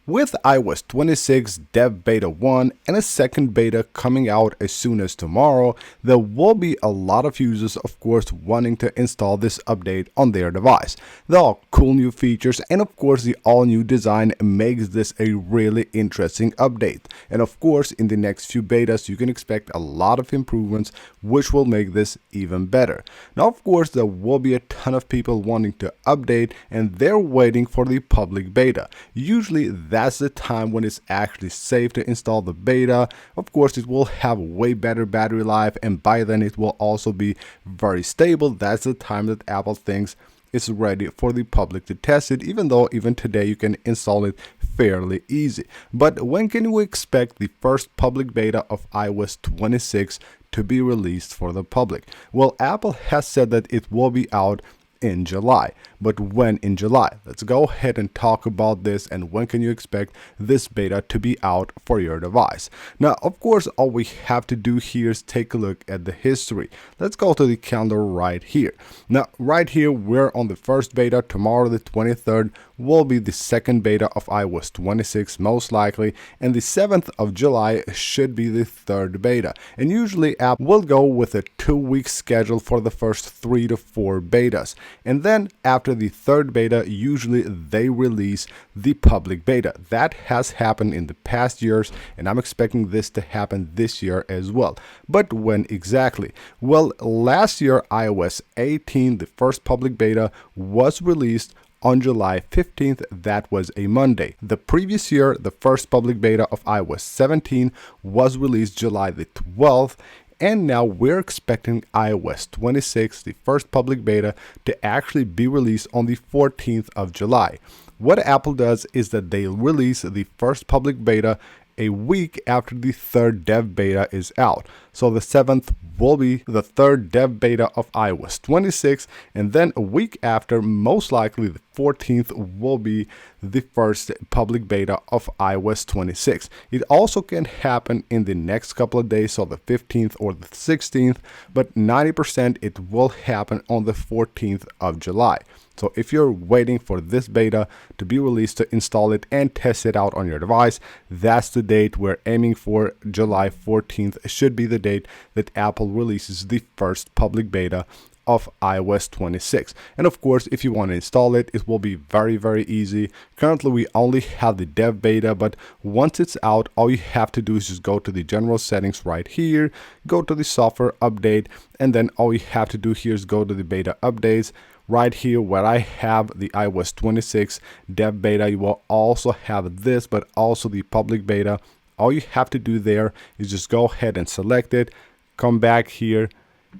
With iOS 26 Dev Beta 1 and a second beta coming out as soon as tomorrow, there will be a lot of users, of course, wanting to install this update on their device. There are cool new features, and of course, the all-new design makes this a really interesting update. And of course, in the next few betas, you can expect a lot of improvements, which will make this even better. Now, of course, there will be a ton of people wanting to update, and they're waiting for the public beta. Usually, that's the time when it's actually safe to install the beta. Of course, it will have way better battery life, and by then it will also be very stable. That's the time that Apple thinks it's ready for the public to test it, even though even today you can install it fairly easy. But when can we expect the first public beta of iOS 26 to be released for the public? Well, Apple has said that it will be out in July. But when in July? Let's go ahead and talk about this, and when can you expect this beta to be out for your device? Now, of course, all we have to do here is take a look at the history. Let's go to the calendar right here. Now, right here, we're on the first beta. Tomorrow, the 23rd, will be the second beta of iOS 26, most likely, and the 7th of July should be the third beta. And usually, Apple will go with a 2-week schedule for the first 3 to 4 betas. And then after the third beta, usually they release the public beta. That has happened in the past years, and I'm expecting this to happen this year as well. But when exactly? Well, last year, iOS 18, the first public beta, was released on July 15th. That was a Monday. The previous year, the first public beta of iOS 17 was released July the 12th. And now we're expecting iOS 26, the first public beta, to actually be released on the 14th of July. What Apple does is that they release the first public beta a week after the third dev beta is out. So the 7th will be the third dev beta of iOS 26, and then a week after, most likely the 14th, will be the first public beta of iOS 26. It also can happen in the next couple of days, so the 15th or the 16th, but 90% it will happen on the 14th of July. So if you're waiting for this beta to be released to install it and test it out on your device, that's the date we're aiming for. July 14th should be the date that Apple releases the first public beta of iOS 26. And of course, if you want to install it, it will be very easy. Currently, we only have the dev beta, but once it's out, all you have to do is just go to the general settings right here, go to the software update, and then all you have to do here is go to the beta updates. Right here where I have the iOS 26 dev beta, you will also have this, but also the public beta. All you have to do there is just go ahead and select it, come back here,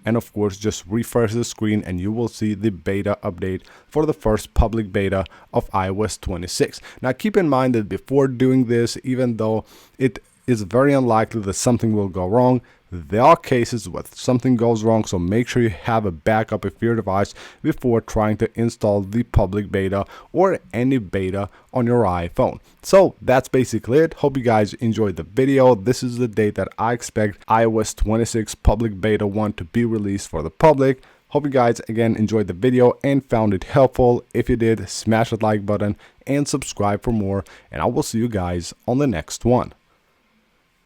and of course just refresh the screen, and you will see the beta update for the first public beta of iOS 26. Now keep in mind that before doing this, even though it is very unlikely that something will go wrong, there are cases where something goes wrong, so make sure you have a backup of your device before trying to install the public beta or any beta on your iPhone. So that's basically it. Hope you guys enjoyed the video. This is the date that I expect iOS 26 public beta 1 to be released for the public. Hope you guys again enjoyed the video and found it helpful. If you did, smash that like button and subscribe for more, and I will see you guys on the next one.